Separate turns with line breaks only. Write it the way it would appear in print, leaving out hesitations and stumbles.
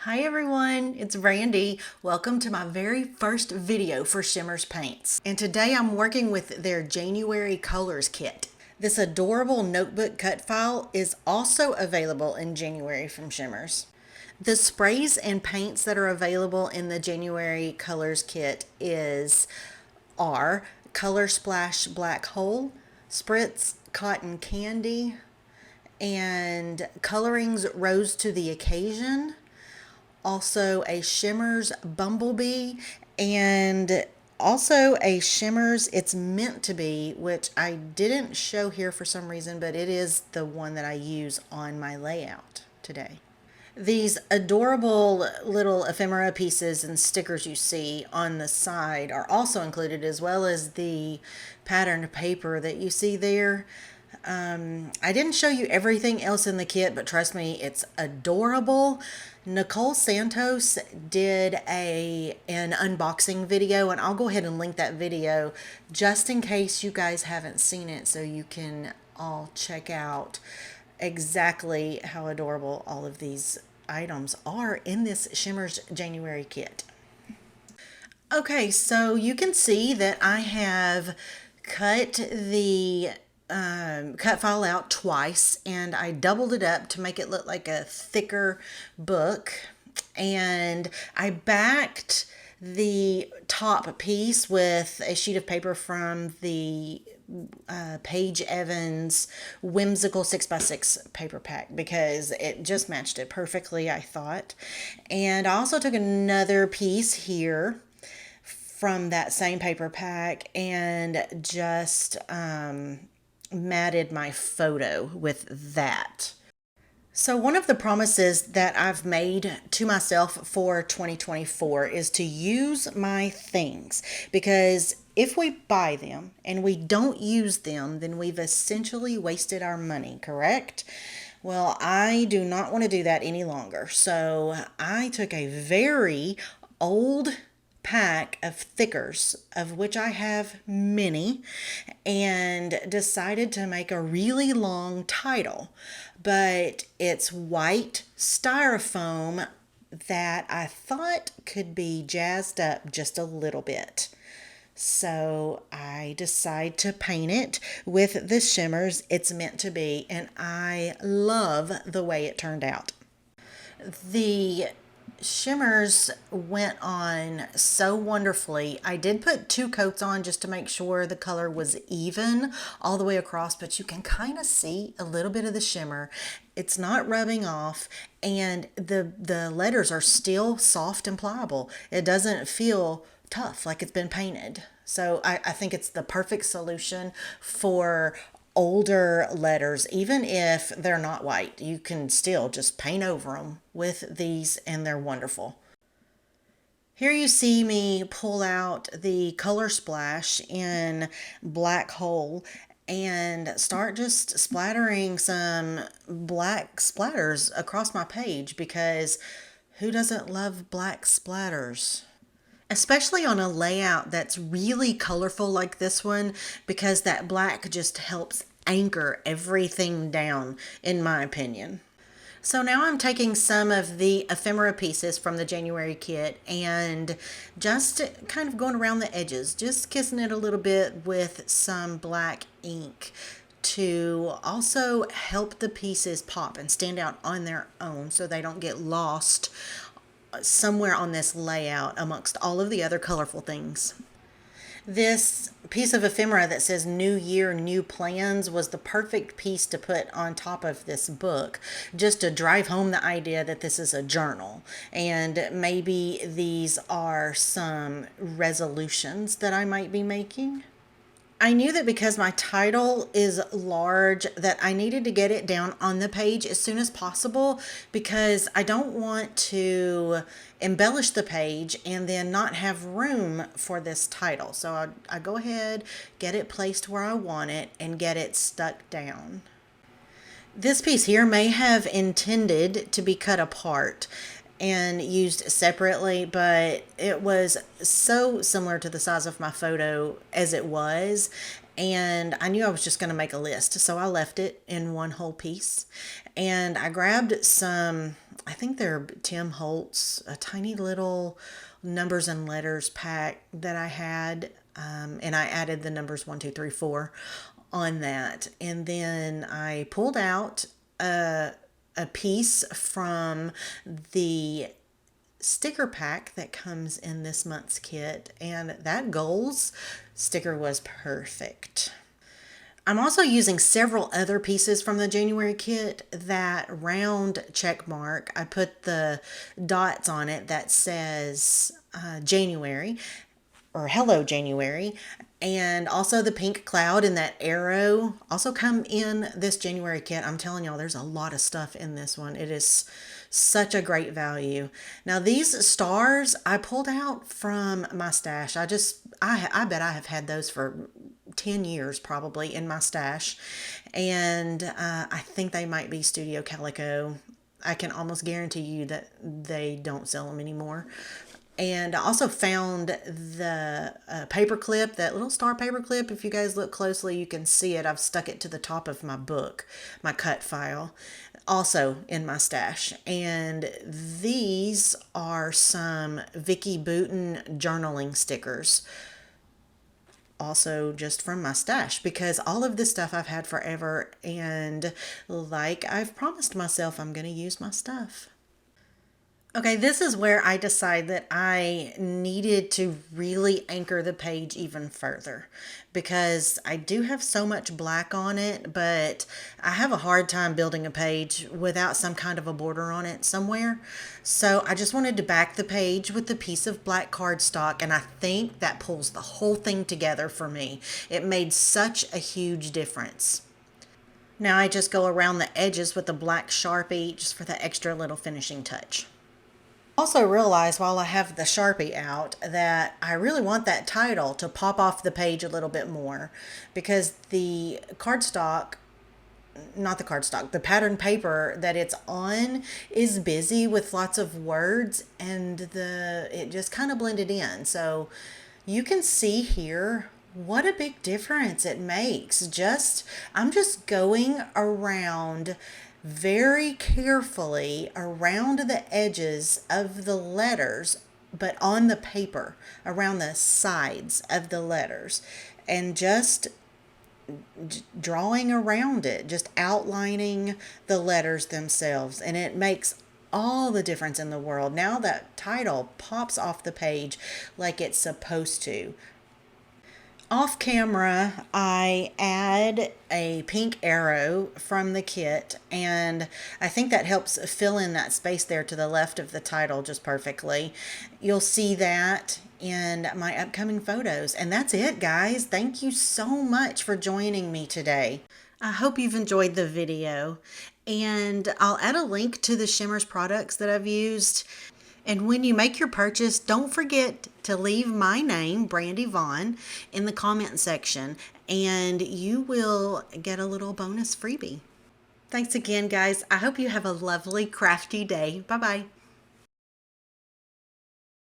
Hi everyone, it's Brandy. Welcome to my very first video for Shimmerz Paints. And today I'm working with their January Colors kit. This adorable notebook cut file is also available in January from Shimmerz. The sprays and paints that are available in the January Colors kit are Color Splash Black Hole, Spritz Cotton Candy, and Colorings Rose to the Occasion, also a Shimmerz Bumblebee, and also a Shimmerz It's Meant to Be, which I didn't show here for some reason, but it is the one that I use on my layout today. These adorable little ephemera pieces and stickers you see on the side are also included, as well as the patterned paper that you see there. I didn't show you everything else in the kit, but trust me, it's adorable. Nicole Santos did an unboxing video, and I'll go ahead and link that video just in case you guys haven't seen it, so you can all check out exactly how adorable all of these items are in this Shimmerz January kit. Okay, so you can see that I have cut the cut file out twice, and I doubled it up to make it look like a thicker book, and I backed the top piece with a sheet of paper from the Paige Evans whimsical 6x6 paper pack because it just matched it perfectly, I thought. And I also took another piece here from that same paper pack and just matted my photo with that. So one of the promises that I've made to myself for 2024 is to use my things, because if we buy them and we don't use them, then we've essentially wasted our money, correct? Well, I do not want to do that any longer. So I took a very old pack of thickers, of which I have many, and decided to make a really long title. But it's white styrofoam that I thought could be jazzed up just a little bit. So I decide to paint it with the Shimmerz It's Meant to Be, and I love the way it turned out. The Shimmerz went on so wonderfully. I did put 2 coats on just to make sure the color was even all the way across, but you can kind of see a little bit of the shimmer. It's not rubbing off, and the letters are still soft and pliable. It doesn't feel tough like it's been painted. So I think it's the perfect solution for older letters. Even if they're not white, you can still just paint over them with these, and they're wonderful. Here you see me pull out the color splash in Black Hole and start just splattering some black splatters across my page, because who doesn't love black splatters? Especially on a layout that's really colorful like this one, because that black just helps anchor everything down, in my opinion. So now I'm taking some of the ephemera pieces from the January kit and just kind of going around the edges, just kissing it a little bit with some black ink to also help the pieces pop and stand out on their own so they don't get lost somewhere on this layout amongst all of the other colorful things. This piece of ephemera that says New Year, New Plans was the perfect piece to put on top of this book, just to drive home the idea that this is a journal, and maybe these are some resolutions that I might be making. I knew that because my title is large that I needed to get it down on the page as soon as possible, because I don't want to embellish the page and then not have room for this title. So I go ahead, get it placed where I want it, and get it stuck down. This piece here may have intended to be cut apart and used separately, but it was so similar to the size of my photo as it was, and I knew I was just going to make a list, so I left it in one whole piece. And I grabbed some, I I think they're Tim Holtz, a tiny little numbers and letters pack that I had. And I added the numbers 1, 2, 3, 4 on that. And then I pulled out a piece from the sticker pack that comes in this month's kit, and that goals sticker was perfect. I'm also using several other pieces from the January kit. That round check mark, I put the dots on it that says January or Hello January, and also the pink cloud and that arrow also come in this January kit. I'm telling y'all, there's a lot of stuff in this one. It is such a great value. Now these stars I pulled out from my stash. I bet I have had those for 10 years probably in my stash, and I think they might be Studio Calico. I can almost guarantee you that they don't sell them anymore. And I also found the paper clip, that little star paper clip. If you guys look closely, you can see it. I've stuck it to the top of my book, my cut file, also in my stash. And these are some Vicky Booten journaling stickers, also just from my stash, because all of this stuff I've had forever, and like I've promised myself, I'm going to use my stuff. Okay, this is where I decide that I needed to really anchor the page even further, because I do have so much black on it, but I have a hard time building a page without some kind of a border on it somewhere. So I just wanted to back the page with a piece of black cardstock, and I think that pulls the whole thing together for me. It made such a huge difference. Now I just go around the edges with a black Sharpie just for the extra little finishing touch. Also realized while I have the Sharpie out that I really want that title to pop off the page a little bit more, because the cardstock, not the cardstock, the pattern paper that it's on is busy with lots of words, and it just kind of blended in. So you can see here what a big difference it makes. I'm just going around very carefully around the edges of the letters, but on the paper, around the sides of the letters, and just drawing around it, just outlining the letters themselves. And it makes all the difference in the world. Now that title pops off the page like it's supposed to. Off camera, I add a pink arrow from the kit, and I think that helps fill in that space there to the left of the title just perfectly. You'll see that in my upcoming photos. And that's it, guys. Thank you so much for joining me today. I hope you've enjoyed the video, and I'll add a link to the Shimmerz products that I've used. And when you make your purchase, don't forget to leave my name, Brandy Vaughn, in the comment section, and you will get a little bonus freebie. Thanks again, guys. I hope you have a lovely crafty day. Bye-bye.